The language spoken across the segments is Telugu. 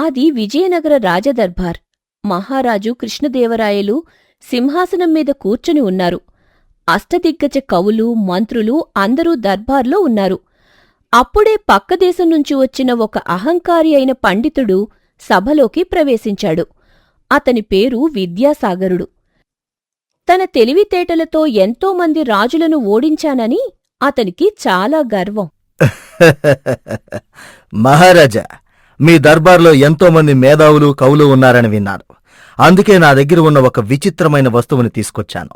అది విజయనగర రాజదర్బార్. మహారాజు కృష్ణదేవరాయలు సింహాసనం మీద కూర్చుని ఉన్నారు. అష్టదిగ్గజ కవులు, మంత్రులు అందరూ దర్బార్లో ఉన్నారు. అప్పుడే పక్కదేశం నుంచి వచ్చిన ఒక అహంకారి అయిన పండితుడు సభలోకి ప్రవేశించాడు. అతని పేరు విద్యాసాగరుడు. తన తెలివితేటలతో ఎంతోమంది రాజులను ఓడించానని అతనికి చాలా గర్వం. మహారాజా, మీ దర్బార్లో ఎంతోమంది మేధావులు, కవులు ఉన్నారని విన్నాను. అందుకే నా దగ్గర ఉన్న ఒక విచిత్రమైన వస్తువుని తీసుకొచ్చాను.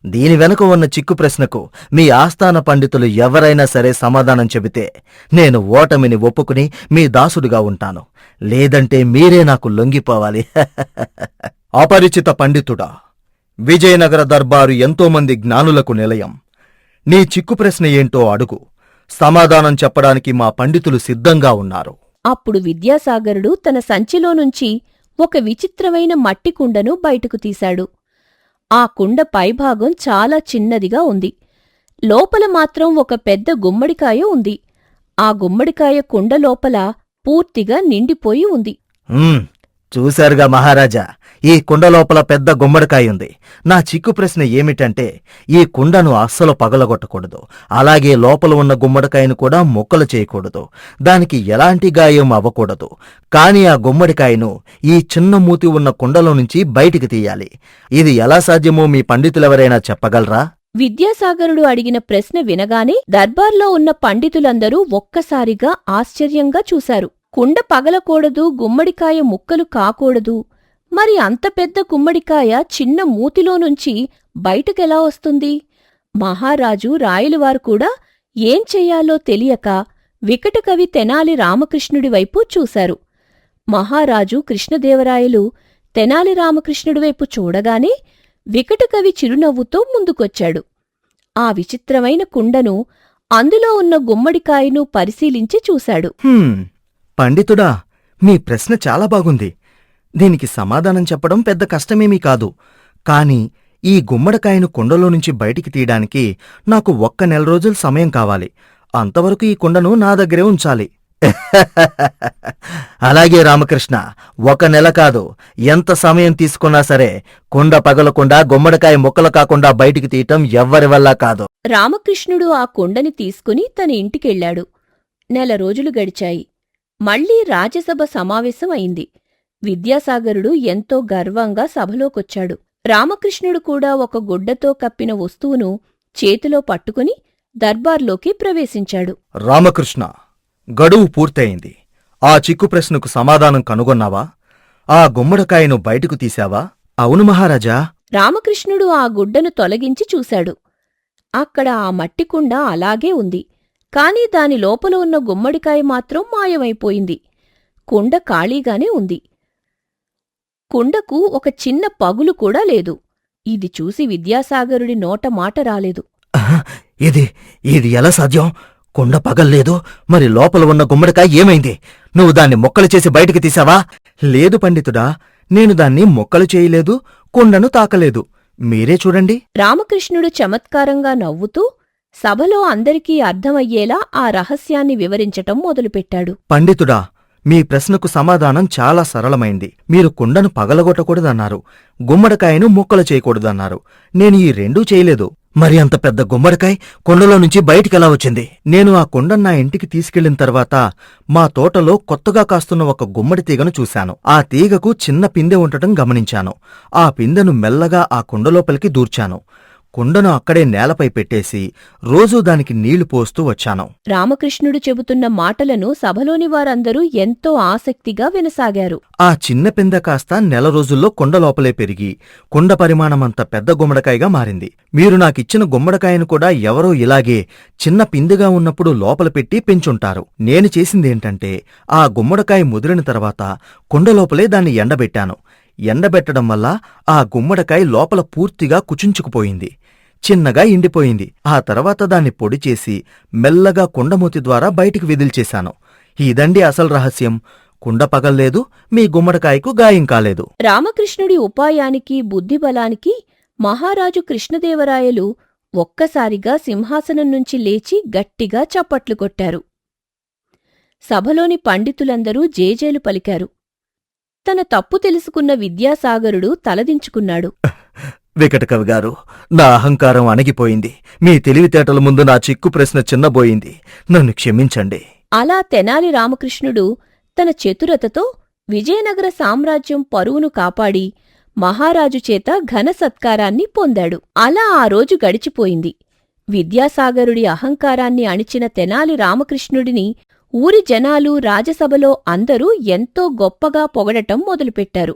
దీని వెనుక ఉన్న చిక్కు ప్రశ్నకు మీ ఆస్థాన పండితులు ఎవరైనా సరే సమాధానం చెబితే నేను ఓటమిని ఒప్పుకుని మీ దాసుడుగా ఉంటాను. లేదంటే మీరే నాకు లొంగిపోవాలి. అపరిచిత పండితుడా, విజయనగర దర్బారు ఎంతోమంది జ్ఞానులకు నిలయం. నీ చిక్కు ప్రశ్న ఏంటో అడుగు. సమాధానం చెప్పడానికి మా పండితులు సిద్ధంగా ఉన్నారు. అప్పుడు విద్యాసాగరుడు తన సంచిలోనుంచి ఒక విచిత్రమైన మట్టి కుండను బయటకు తీశాడు. ఆ కుండ పైభాగం చాలా చిన్నదిగా ఉంది. లోపల మాత్రం ఒక పెద్ద గుమ్మడికాయ ఉంది. ఆ గుమ్మడికాయ కుండ లోపల పూర్తిగా నిండిపోయి ఉంది. చూశారుగా మహారాజా, ఈ కుండ లోపల పెద్ద గుమ్మడికాయుంది. నా చిక్కు ప్రశ్న ఏమిటంటే, ఈ కుండను అస్సలు పగలగొట్టకూడదు. అలాగే లోపల ఉన్న గుమ్మడికాయను కూడా ముక్కలు చేయకూడదు. దానికి ఎలాంటి గాయం అవ్వకూడదు. కాని ఆ గుమ్మడికాయను ఈ చిన్న మూతి ఉన్న కుండలో నుంచి బయటికి తీయాలి. ఇది ఎలా సాధ్యమో మీ పండితులెవరైనా చెప్పగలరా? విద్యాసాగరుడు అడిగిన ప్రశ్న వినగానే దర్బార్లో ఉన్న పండితులందరూ ఒక్కసారిగా ఆశ్చర్యంగా చూశారు. కుండ పగలకూడదు, గుమ్మడికాయ ముక్కలు కాకూడదు. మరి అంత పెద్ద గుమ్మడికాయ చిన్న మూతిలోనుంచి బయటకెలా వస్తుంది? మహారాజు రాయలవారు కూడా ఏం చెయ్యాలో తెలియక వికటకవి తెనాలి రామకృష్ణుడివైపు చూశారు. మహారాజు కృష్ణదేవరాయలు తెనాలి రామకృష్ణుడివైపు చూడగానే వికటకవి చిరునవ్వుతో ముందుకొచ్చాడు. ఆ విచిత్రమైన కుండను, అందులో ఉన్న గుమ్మడికాయను పరిశీలించి చూశాడు. పండితుడా, మీ ప్రశ్న చాలా బాగుంది. దీనికి సమాధానం చెప్పడం పెద్ద కష్టమేమీ కాదు. కాని ఈ గుమ్మడికాయను కుండలో నుంచి బయటికి తీయడానికి నాకు 1 నెల రోజులు సమయం కావాలి. అంతవరకు ఈ కుండను నా దగ్గరే ఉంచాలి. అలాగే రామకృష్ణ, 1 నెల కాదు, ఎంత సమయం తీసుకున్నా సరే కుండ పగలకుండా, గుమ్మడికాయ ముక్కలు కాకుండా బయటికి తీయటం ఎవ్వరి వల్ల కాదు. రామకృష్ణుడు ఆ కుండని తీసుకుని తన ఇంటికెళ్లాడు. 1 నెల రోజులు గడిచాయి. మళ్లీ రాజ్యసభ సమావేశం అయింది. విద్యాసాగరుడు ఎంతో గర్వంగా సభలోకొచ్చాడు. రామకృష్ణుడు కూడా ఒక గుడ్డతో కప్పిన వస్తువును చేతిలో పట్టుకుని దర్బార్లోకి ప్రవేశించాడు. రామకృష్ణ, గడువు పూర్తయింది. ఆ చిక్కు ప్రశ్నకు సమాధానం కనుగొన్నావా? ఆ గుమ్మడికాయను బయటకు తీశావా? అవును మహారాజా. రామకృష్ణుడు ఆ గుడ్డను తొలగించి చూశాడు. అక్కడ ఆ మట్టికుండ అలాగే ఉంది. కాని దాని లోపల ఉన్న గుమ్మడికాయ మాత్రం మాయమైపోయింది. కుండ ఖాళీగానే ఉంది. కుండకు ఒక చిన్న పగులు కూడా లేదు. ఇది చూసి విద్యాసాగరుడి నోట మాట రాలేదు. ఇది ఎలా సాధ్యం? కుండ పగల్లేదు, మరి లోపల ఉన్న గుమ్మడికాయ ఏమైంది? నువ్వు దాన్ని ముక్కలు చేసి బయటికి తీసావా? లేదు పండితుడా, నేను దాన్ని ముక్కలు చేయలేదు, కుండను తాకలేదు. మీరే చూడండి. రామకృష్ణుడు చమత్కారంగా నవ్వుతూ సభలో అందరికీ అర్థమయ్యేలా ఆ రహస్యాన్ని వివరించటం మొదలుపెట్టాడు. పండితుడా, మీ ప్రశ్నకు సమాధానం చాలా సరళమైంది. మీరు కుండను పగలగొట్టకూడదన్నారు, గుమ్మడికాయను ముక్కలు చేయకూడదన్నారు. నేను ఈ రెండూ చేయలేదు. మరి అంత పెద్ద గుమ్మడికాయ కుండలో నుంచి బయటికెలా వచ్చింది? నేను ఆ కుండను నా ఇంటికి తీసుకెళ్లిన తర్వాత మా తోటలో కొత్తగా కాస్తున్న ఒక గుమ్మడి తీగను చూశాను. ఆ తీగకు చిన్న పిందె ఉండటం గమనించాను. ఆ పిందెను మెల్లగా ఆ కుండలోపలికి దూర్చాను. కుండను అక్కడే నేలపై పెట్టేసి రోజూ దానికి నీళ్లు పోస్తూ వచ్చాను. రామకృష్ణుడు చెబుతున్న మాటలను సభలోని వారందరూ ఎంతో ఆసక్తిగా వినసాగారు. ఆ చిన్న పిందె కాస్త 1 నెల రోజుల్లో కుండ లోపలే పెరిగి కుండ పరిమాణమంత పెద్ద గుమ్మడికాయగా మారింది. మీరు నాకిచ్చిన గుమ్మడికాయను కూడా ఎవరో ఇలాగే చిన్న పిందెగా ఉన్నప్పుడు లోపల పెట్టి పెంచుంటారు. నేను చేసిందేంటంటే, ఆ గుమ్మడికాయ ముదిరిన తర్వాత కుండ లోపలే దాన్ని ఎండబెట్టాను. ఎండబెట్టడం వల్ల ఆ గుమ్మడికాయ లోపల పూర్తిగా కుచించుకుపోయింది, చిన్నగా ఎండిపోయింది. ఆ తర్వాత దాన్ని పొడి చేసి మెల్లగా కుండమూతి ద్వారా బయటికి విదిల్చేశాను. ఇదండి అసలు రహస్యం. కుండ పగల్లేదు, మీ గుమ్మడికాయకు గాయం కాలేదు. రామకృష్ణుడి ఉపాయానికి, బుద్ధిబలానికి మహారాజు కృష్ణదేవరాయలు ఒక్కసారిగా సింహాసనం నుంచి లేచి గట్టిగా చప్పట్లు కొట్టారు. సభలోని పండితులందరూ జేజేలు పలికారు. తన తప్పు తెలుసుకున్న విద్యాసాగరుడు తలదించుకున్నాడు. వికటకవి గారు, నా అహంకారం అణగిపోయింది. మీ తెలివితేటల ముందు నా చిక్కు ప్రశ్న చిన్నబోయింది. నన్ను క్షమించండి. అలా తెనాలి రామకృష్ణుడు తన చతురతతో విజయనగర సామ్రాజ్యం పరువును కాపాడి మహారాజు చేత ఘన సత్కారాన్ని పొందాడు. అలా ఆ రోజు గడిచిపోయింది. విద్యాసాగరుడి అహంకారాన్ని అణిచిన తెనాలి రామకృష్ణుడిని ఊరి జనాలు రాజసభలో అందరూ ఎంతో గొప్పగా పొగడటం మొదలుపెట్టారు.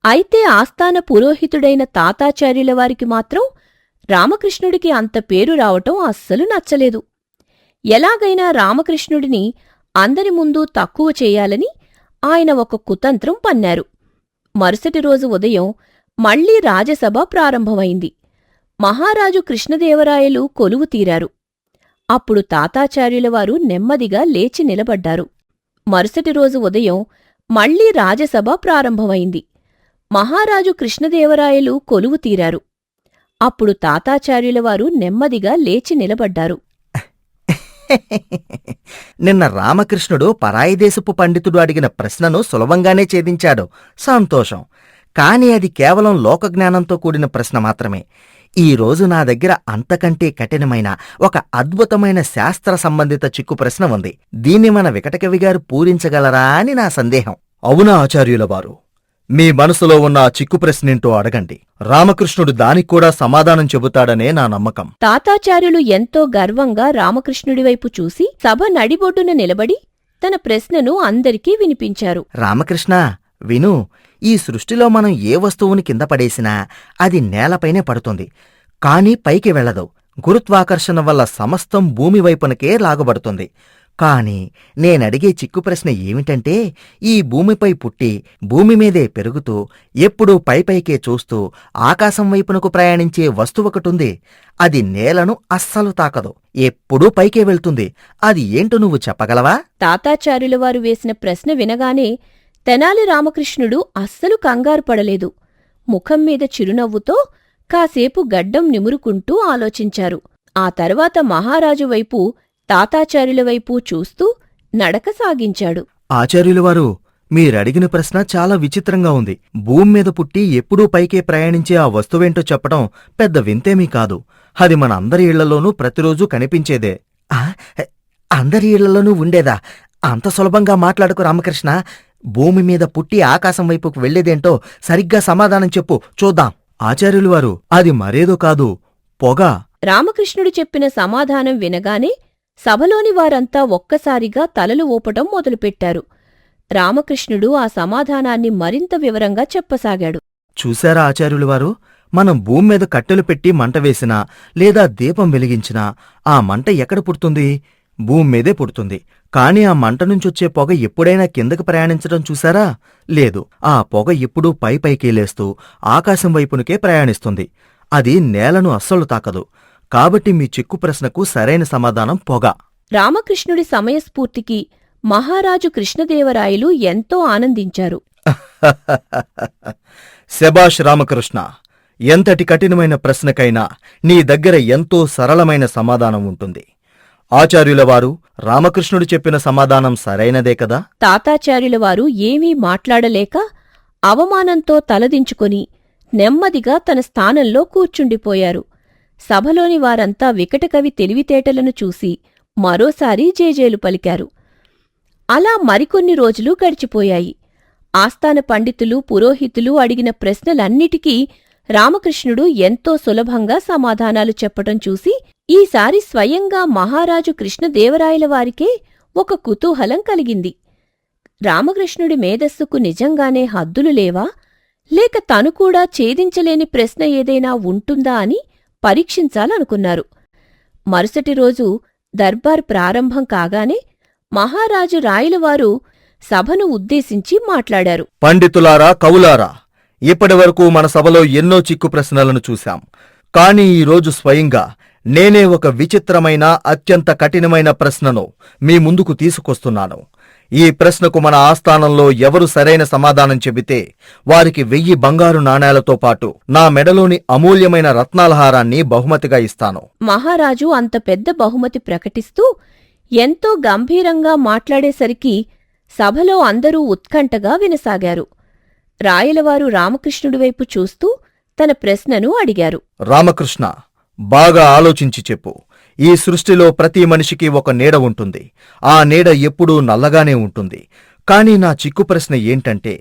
అయితే ఆస్థాన పురోహితుడైన తాతాచార్యులవారికి మాత్రం రామకృష్ణుడికి అంత పేరు రావటం అస్సలు నచ్చలేదు. ఎలాగైనా రామకృష్ణుడిని అందరి ముందు తక్కువ చేయాలని ఆయన ఒక కుతంత్రం పన్నారు. మరుసటి రోజు ఉదయం మళ్లీ రాజసభ ప్రారంభమైంది. మహారాజు కృష్ణదేవరాయలు కొలువు తీరారు. అప్పుడు తాతాచార్యులవారు నెమ్మదిగా లేచి నిలబడ్డారు. మరుసటి రోజు ఉదయం మళ్లీ రాజసభ ప్రారంభమైంది. మహారాజు కృష్ణదేవరాయలు కొలువు తీరారు. అప్పుడు తాతాచార్యులవారు నెమ్మదిగా లేచి నిలబడ్డారు. నిన్న రామకృష్ణుడు పరాయి దేశపు పండితుడు అడిగిన ప్రశ్నను సులభంగానే ఛేదించాడు. సంతోషం. కాని అది కేవలం లోకజ్ఞానంతో కూడిన ప్రశ్న మాత్రమే. ఈ రోజు నా దగ్గర అంతకంటే కఠినమైన ఒక అద్భుతమైన శాస్త్ర సంబంధిత చిక్కు ప్రశ్న ఉంది. దీన్ని మన వికటకవిగారు పూరించగలరా అని నా సందేహం. అవునా ఆచార్యులవారు? మీ మనసులో ఉన్న ఆ చిక్కు ప్రశ్నేంటో అడగండి. రామకృష్ణుడు దానిక్కూడా సమాధానం చెబుతాడనే నా నమ్మకం. తాతాచార్యులు ఎంతో గర్వంగా రామకృష్ణుడివైపు చూసి సభ నడిబొడ్డున నిలబడి తన ప్రశ్నను అందరికీ వినిపించారు. రామకృష్ణ, విను. ఈ సృష్టిలో మనం ఏ వస్తువుని కింద పడేసినా అది నేలపైనే పడుతుంది, కాని పైకి వెళ్లదు. గురుత్వాకర్షణ వల్ల సమస్తం భూమి వైపునకే లాగబడుతుంది. కాని నేనడిగే చిక్కు ప్రశ్న ఏమిటంటే, ఈ భూమిపై పుట్టి భూమి మీదే పెరుగుతూ ఎప్పుడూ పైపైకే చూస్తూ ఆకాశం వైపునకు ప్రయాణించే వస్తువొకటుంది. అది నేలను అస్సలు తాకదు, ఎప్పుడూ పైకే వెళ్తుంది. అది ఏంటో నువ్వు చెప్పగలవా? తాతాచార్యులవారు వేసిన ప్రశ్న వినగానే తెనాలి రామకృష్ణుడు అస్సలు కంగారు పడలేదు. ముఖం మీద చిరునవ్వుతో కాసేపు గడ్డం నిమురుకుంటూ ఆలోచించారు. ఆ తర్వాత మహారాజు వైపు తాతాచార్యుల వైపు చూస్తూ నడక సాగించాడు. ఆచార్యులవారు, మీరడిగిన ప్రశ్న చాలా విచిత్రంగా ఉంది. భూమి మీద పుట్టి ఎప్పుడూ పైకే ప్రయాణించే ఆ వస్తువేంటో చెప్పడం పెద్ద వింతేమీ కాదు. అది మన అందరి ఇళ్లలోనూ ప్రతిరోజూ కనిపించేదే. అందరి ఇళ్లలోనూ ఉండేదా? అంత సులభంగా మాట్లాడకు రామకృష్ణ. భూమి మీద పుట్టి ఆకాశం వైపుకు వెళ్లేదేంటో సరిగ్గా సమాధానం చెప్పు, చూద్దాం. ఆచార్యులవారు, అది మరేదో కాదు, పొగ. రామకృష్ణుడు చెప్పిన సమాధానం వినగానే సభలోని వారంతా ఒక్కసారిగా తలలు ఊపటం మొదలుపెట్టారు. రామకృష్ణుడు ఆ సమాధానాన్ని మరింత వివరంగా చెప్పసాగాడు. చూశారా ఆచార్యులవారు? మనం భూమి మీద కట్టెలు పెట్టి మంట వేసినా లేదా దీపం వెలిగించినా ఆ మంట ఎక్కడ పుడుతుంది? భూమి మీదే పుడుతుంది. కాని ఆ మంట నుంచొచ్చే పొగ ఎప్పుడైనా కిందకు ప్రయాణించడం చూశారా? లేదు. ఆ పొగ ఎప్పుడూ పైపైకి లేస్తూ ఆకాశం వైపునకే ప్రయాణిస్తుంది. అది నేలను అస్సలు తాకదు. కాబట్టి మీ చిక్కు ప్రశ్నకు సరైన సమాధానం పొగ. రామకృష్ణుడి సమయస్ఫూర్తికి మహారాజు కృష్ణదేవరాయలు ఎంతో ఆనందించారు. శభాష్ రామకృష్ణ, ఎంతటి కఠినమైన ప్రశ్నకైనా నీ దగ్గర ఎంతో సరళమైన సమాధానం ఉంటుంది. ఆచార్యులవారు, రామకృష్ణుడు చెప్పిన సమాధానం సరైనదే కదా? తాతాచార్యులవారు ఏమీ మాట్లాడలేక అవమానంతో తలదించుకొని నెమ్మదిగా తన స్థానంలో కూర్చుండిపోయారు. సభలోని వారంతా వికటకవి తెలివితేటలను చూసి మరోసారి జేజేలు పలికారు. అలా మరికొన్ని రోజులు గడిచిపోయాయి. ఆస్థాన పండితులు, పురోహితులు అడిగిన ప్రశ్నలన్నిటికీ రామకృష్ణుడు ఎంతో సులభంగా సమాధానాలు చెప్పటం చూసి ఈసారి స్వయంగా మహారాజు కృష్ణదేవరాయలవారికే ఒక కుతూహలం కలిగింది. రామకృష్ణుడి మేధస్సుకు నిజంగానే హద్దులు లేవా, లేక తను కూడా ఛేదించలేని ప్రశ్న ఏదైనా ఉంటుందా అని పరీక్షించాలనుకున్నారు. మరుసటి రోజు దర్బార్ ప్రారంభం కాగానే మహారాజు రాయలవారు సభను ఉద్దేశించి మాట్లాడారు. పండితులారా, కవులారా, ఇప్పటివరకు మన సభలో ఎన్నో చిక్కు ప్రశ్నలను చూశాం. కాని ఈరోజు స్వయంగా నేనే ఒక విచిత్రమైన, అత్యంత కఠినమైన ప్రశ్నను మీ ముందుకు తీసుకొస్తున్నాను. ఈ ప్రశ్నకు మన ఆస్థానంలో ఎవరు సరైన సమాధానం చెబితే వారికి 1000 బంగారు నాణేలతో పాటు నా మెడలోని అమూల్యమైన రత్నాలహారాన్ని బహుమతిగా ఇస్తాను. మహారాజు అంత పెద్ద బహుమతి ప్రకటిస్తూ ఎంతో గంభీరంగా మాట్లాడేసరికి సభలో అందరూ ఉత్కంఠగా వినసాగారు. రాయలవారు రామకృష్ణుడి వైపు చూస్తూ తన ప్రశ్నను అడిగారు. రామకృష్ణ, బాగా ఆలోచించి చెప్పు. ఈ సృష్టిలో ప్రతి మనిషికి ఒక నీడ ఉంటుంది. ఆ నీడ ఎప్పుడూ నల్లగానే ఉంటుంది. కాని నా చిక్కు ప్రశ్న ఏంటంటే,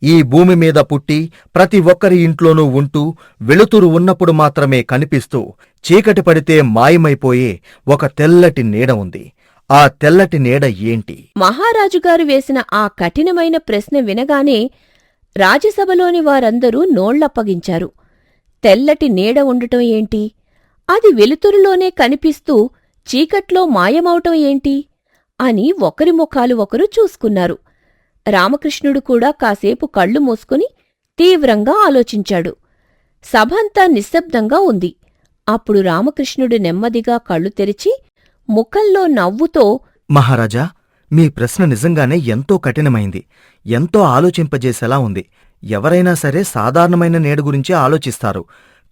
ఈ భూమి మీద పుట్టి ప్రతి ఒక్కరి ఇంట్లోనూ ఉంటూ వెలుతురు ఉన్నప్పుడు మాత్రమే కనిపిస్తూ చీకటి పడితే మాయమైపోయే ఒక తెల్లటి నీడ ఉంది. ఆ తెల్లటి నీడ ఏంటి? మహారాజుగారు వేసిన ఆ కఠినమైన ప్రశ్న వినగానే రాజ్యసభలోని వారందరూ నోళ్లప్పగించారు. తెల్లటి నీడ ఉండటం ఏంటి? అది వెలుతురులోనే కనిపిస్తూ చీకట్లో మాయమవటం ఏంటి అని ఒకరి ముఖాలు ఒకరు చూసుకున్నారు. రామకృష్ణుడు కూడా కాసేపు కళ్ళు మూసుకుని తీవ్రంగా ఆలోచించాడు. సభంతా నిశ్శబ్దంగా ఉంది. అప్పుడు రామకృష్ణుడు నెమ్మదిగా కళ్ళు తెరిచి ముఖంలో నవ్వుతో, మహారాజా, మీ ప్రశ్న నిజంగానే ఎంతో కఠినమైంది. ఎంతో ఆలోచింపజేసేలా ఉంది. ఎవరైనా సరే సాధారణమైన నీడ గురించే ఆలోచిస్తారు.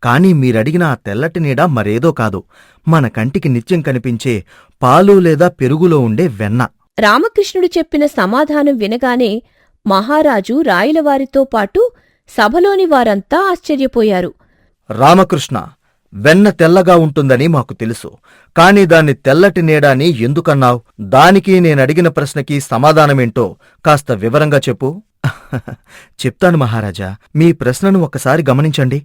కాని మీరడిగిన ఆ తెల్లటి నీడ మరేదో కాదు, మన కంటికి నిత్యం కనిపించే పాలు లేదా పెరుగులో ఉండే వెన్న. రామకృష్ణుడు చెప్పిన సమాధానం వినగానే మహారాజు రాయలవారితో పాటు సభలోని వారంతా ఆశ్చర్యపోయారు. రామకృష్ణ, వెన్న తెల్లగా ఉంటుందని మాకు తెలుసు. కాని దాన్ని తెల్లటి నీడ అని ఎందుకన్నావ్? దానికి నేనడిగిన ప్రశ్నకి సమాధానమేంటో కాస్త వివరంగా చెప్పు. చెప్తాను మహారాజా. మీ ప్రశ్నను ఒక్కసారి గమనించండి.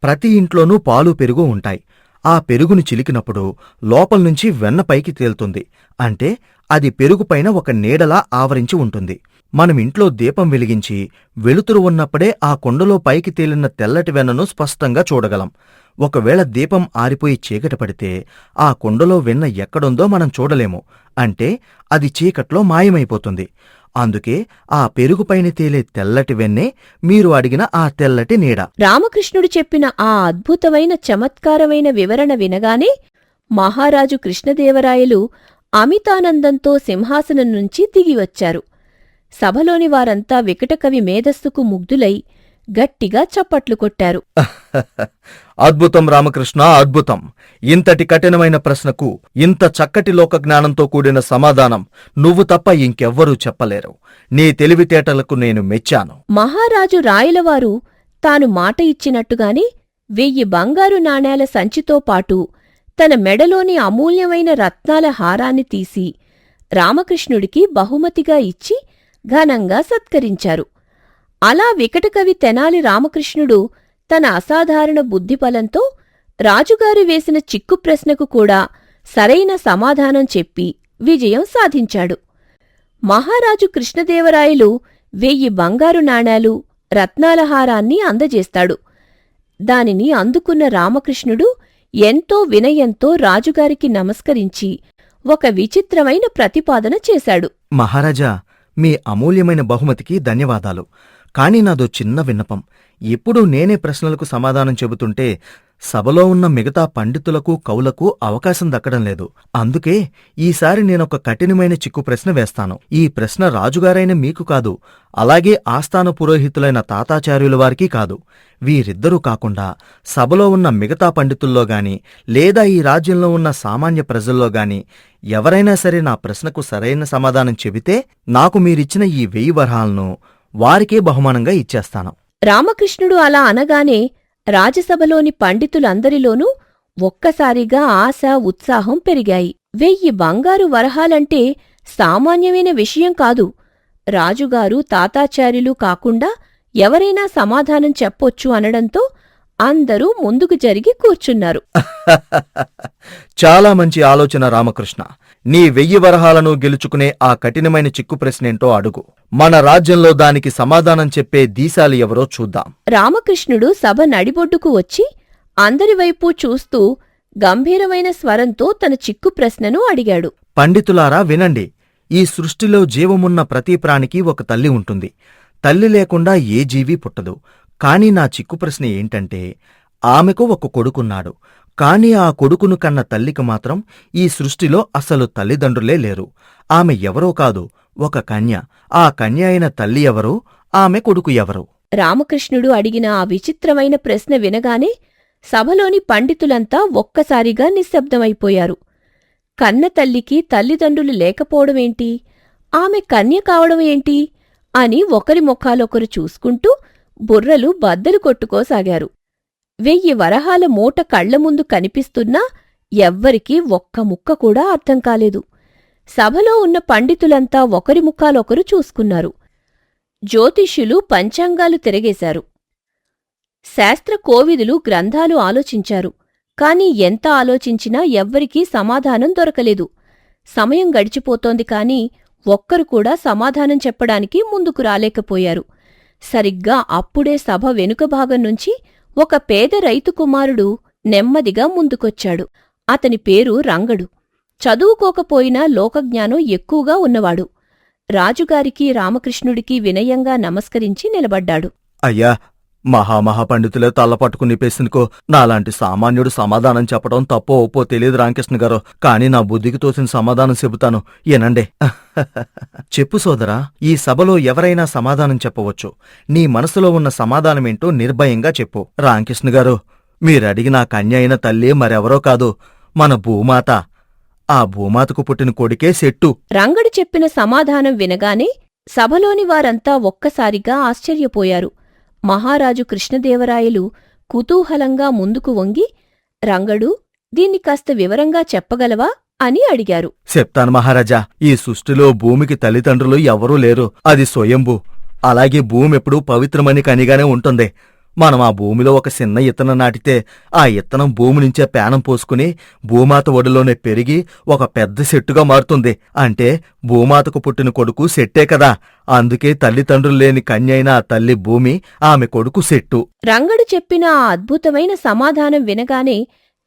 ప్రతి ఇంట్లోనూ పాలు పెరుగు ఉంటాయి. ఆ పెరుగును చిలికినప్పుడు లోపల్నుంచి వెన్న పైకి తేలుతుంది. అంటే అది పెరుగుపైన ఒక నీడలా ఆవరించి ఉంటుంది. మనమింట్లో దీపం వెలిగించి వెలుతురు ఉన్నప్పుడే ఆ కుండలో పైకి తేలిన తెల్లటి వెన్నను స్పష్టంగా చూడగలం. ఒకవేళ దీపం ఆరిపోయి చీకటి పడితే ఆ కుండలో వెన్న ఎక్కడుందో మనం చూడలేము. అంటే అది చీకట్లో మాయమైపోతుంది. అందుకే ఆ పెరుగుపైన తేలే తెల్లటి వెన్నే మీరు అడిగిన ఆ తెల్లటి నీడ. రామకృష్ణుడు చెప్పిన ఆ అద్భుతమైన చమత్కారమైన వివరణ వినగానే మహారాజు కృష్ణదేవరాయలు అమితానందంతో సింహాసనం నుంచి దిగివచ్చారు. సభలోని వారంతా వికటకవి మేధస్సుకు ముగ్ధులై గట్టిగా చప్పట్లు కొట్టారు. అద్భుతం రామకృష్ణ, అద్భుతం! ఇంతటి కఠినమైన ప్రశ్నకు ఇంత చక్కటి లోకజ్ఞానంతో కూడిన సమాధానం నువ్వు తప్ప ఇంకెవ్వరూ చెప్పలేరు. నీ తెలివితేటలకు నేను మెచ్చాను. మహారాజు రాయలవారు తాను మాట ఇచ్చినట్టుగానే 1000 బంగారు నాణేల సంచితో పాటు తన మెడలోని అమూల్యమైన రత్నాల హారాన్ని తీసి రామకృష్ణుడికి బహుమతిగా ఇచ్చి ఘనంగా సత్కరించారు. అలా వికటకవి తెనాలి రామకృష్ణుడు తన అసాధారణ బుద్ధిబలంతో రాజుగారు వేసిన చిక్కు ప్రశ్నకు కూడా సరైన సమాధానం చెప్పి విజయం సాధించాడు. మహారాజు కృష్ణదేవరాయలు 1000 బంగారు నాణేలు, రత్నాల హారాన్ని అందజేస్తాడు. దానిని అందుకున్న రామకృష్ణుడు ఎంతో వినయంతో రాజుగారికి నమస్కరించి ఒక విచిత్రమైన ప్రతిపాదన చేశాడు. మహారాజా, మీ అమూల్యమైన బహుమతికి ధన్యవాదాలు. కాని నాదో చిన్న విన్నపం. ఎప్పుడూ నేనే ప్రశ్నలకు సమాధానం చెబుతుంటే సభలో ఉన్న మిగతా పండితులకు కవులకు అవకాశం దక్కడం లేదు. అందుకే ఈసారి నేనొక కఠినమైన చిక్కు ప్రశ్న వేస్తాను. ఈ ప్రశ్న రాజుగారైన మీకు కాదు, అలాగే ఆస్థాన పురోహితులైన తాతాచార్యుల వారికి కాదు. వీరిద్దరూ కాకుండా సభలో ఉన్న మిగతా పండితుల్లో గాని లేదా ఈ రాజ్యంలో ఉన్న సామాన్య ప్రజల్లో గాని ఎవరైనా సరే నా ప్రశ్నకు సరైన సమాధానం చెబితే నాకు మీరిచ్చిన ఈ 1000 వరహాలను వారికే బహుమానంగా ఇచ్చేస్తాను. రామకృష్ణుడు అలా అనగానే రాజసభలోని పండితులందరిలోనూ ఒక్కసారిగా ఆశ, ఉత్సాహం పెరిగాయి. 1000 బంగారు వరహాలంటే సామాన్యమైన విషయం కాదు. రాజుగారు, తాతాచార్యులు కాకుండా ఎవరైనా సమాధానం చెప్పొచ్చు అనడంతో అందరూ ముందుకు జరిగి కూర్చున్నారు. చాలా మంచి ఆలోచన రామకృష్ణ. నీ 1000 వరహాలను గెలుచుకునే ఆ కఠినమైన చిక్కు ప్రశ్నేంటో అడుగు. మన రాజ్యంలో దానికి సమాధానం చెప్పే దీశాలు ఎవరో చూద్దాం. రామకృష్ణుడు సభ నడిబొడ్డుకు వచ్చి అందరివైపు చూస్తూ గంభీరమైన స్వరంతో తన చిక్కు ప్రశ్నను అడిగాడు. పండితులారా వినండి. ఈ సృష్టిలో జీవమున్న ప్రతి ప్రాణికి ఒక తల్లి ఉంటుంది. తల్లి లేకుండా ఏ జీవి పుట్టదు. కాని నా చిక్కు ప్రశ్న ఏంటంటే, ఆమెకు ఒక కొడుకున్నాడు. కాని ఆ కొడుకును కన్న తల్లికి మాత్రం ఈ సృష్టిలో అసలు తల్లిదండ్రులే లేరు. ఆమె ఎవరో కాదు, ఒక కన్య. ఆ కన్య అయిన తల్లి ఎవరో, ఆమె కొడుకు ఎవరో? రామకృష్ణుడు అడిగిన ఆ విచిత్రమైన ప్రశ్న వినగానే సభలోని పండితులంతా ఒక్కసారిగా నిశ్శబ్దమైపోయారు. కన్న తల్లికి తల్లిదండ్రులు లేకపోవడమేంటి, ఆమె కన్య కావడమేంటి అని ఒకరి ముఖాలొకరు చూసుకుంటూ బుర్రలు బద్దలు కొట్టుకోసాగారు. 1000 వరహాల మూట కళ్ల ముందు కనిపిస్తున్నా ఎవ్వరికీ ఒక్క ముక్క కూడా అర్థం కాలేదు. సభలో ఉన్న పండితులంతా ఒకరి ముఖాలొకరు చూసుకున్నారు. జ్యోతిష్యులు పంచాంగాలు తిరగేశారు. శాస్త్ర కోవిదులు గ్రంథాలు ఆలోచించారు. కాని ఎంత ఆలోచించినా ఎవ్వరికీ సమాధానం దొరకలేదు. సమయం గడిచిపోతోంది కాని ఒక్కరు కూడా సమాధానం చెప్పడానికి ముందుకు రాలేకపోయారు. సరిగ్గా అప్పుడే సభ వెనుక భాగం నుంచి ఒక పేద రైతు కుమారుడు నెమ్మదిగా ముందుకొచ్చాడు. అతని పేరు రంగడు. చదువుకోకపోయినా లోకజ్ఞానం ఎక్కువగా ఉన్నవాడు. రాజుగారికి రామకృష్ణుడికి వినయంగా నమస్కరించి నిలబడ్డాడు. అయ్యా, మహామహాపండితులే తల్లపట్టుకుని పేసినుకో నాలాంటి సామాన్యుడు సమాధానం చెప్పడం తప్పో ఒప్పో తెలియదు రామకృష్ణ గారు. కాని నా బుద్ధికి తోసిన సమాధానం చెబుతాను, ఏనండే. చెప్పు సోదరా, ఈ సభలో ఎవరైనా సమాధానం చెప్పవచ్చు. నీ మనసులో ఉన్న సమాధానమేంటో నిర్భయంగా చెప్పు. రామకృష్ణ గారు, మీరడిగిన ఆ కన్య అయిన తల్లి మరెవరో కాదు, మన భూమాత. ఆ భూమాతకు పుట్టిన కొడుకే శెట్టు. రంగడు చెప్పిన సమాధానం వినగానే సభలోని వారంతా ఒక్కసారిగా ఆశ్చర్యపోయారు. మహారాజు కృష్ణదేవరాయలు కుతూహలంగా ముందుకు వంగి, రంగడు, దీన్ని కాస్త వివరంగా చెప్పగలవా అని అడిగారు. చెప్తాను మహారాజా. ఈ సృష్టిలో భూమికి తల్లిదండ్రులు ఎవరూ లేరు. అది స్వయంభూ. అలాగే భూమి ఎప్పుడూ పవిత్రమని కనిగానే ఉంటుంది. మనం ఆ భూమిలో ఒక చిన్న ఇత్తనం నాటితే ఆ ఇత్తనం భూమి నుంచే పేనం పోసుకుని భూమాత ఒడిలోనే పెరిగి ఒక పెద్ద చెట్టుగా మారుతుంది. అంటే భూమాతకు పుట్టిన కొడుకు శెట్టే కదా. అందుకే తల్లిదండ్రులు లేని కన్య అయిన ఆ తల్లి భూమి, ఆమె కొడుకు శెట్టు. రంగడు చెప్పిన ఆ అద్భుతమైన సమాధానం వినగానే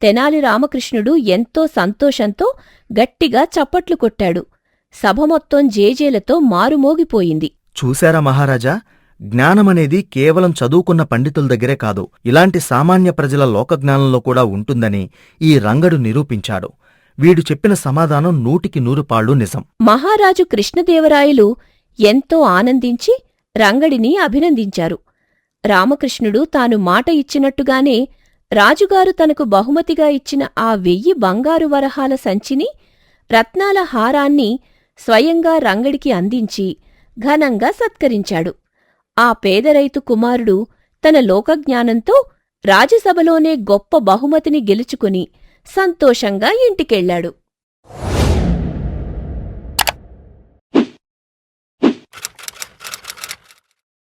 తెనాలి రామకృష్ణుడు ఎంతో సంతోషంతో గట్టిగా చప్పట్లు కొట్టాడు. సభ మొత్తం జేజేలతో మారుమోగిపోయింది. చూశారా మహారాజా, జ్ఞానమనేది కేవలం చదువుకున్న పండితుల దగ్గరే కాదు, ఇలాంటి సామాన్య ప్రజల లోకజ్ఞానంలో కూడా ఉంటుందని ఈ రంగడు నిరూపించాడు. వీడు చెప్పిన సమాధానం 100కి 100 నిజం. మహారాజు కృష్ణదేవరాయలు ఎంతో ఆనందించి రంగడిని అభినందించారు. రామకృష్ణుడు తాను మాట ఇచ్చినట్టుగానే రాజుగారు తనకు బహుమతిగా ఇచ్చిన ఆ 1000 బంగారు వరహాల సంచిని, రత్నాల హారాన్ని స్వయంగా రంగడికి అందించి ఘనంగా సత్కరించాడు. ఆ పేదరైతు కుమారుడు తన లోకజ్ఞానంతో రాజసభలోనే గొప్ప బహుమతిని గెలుచుకుని సంతోషంగా ఇంటికెళ్లాడు.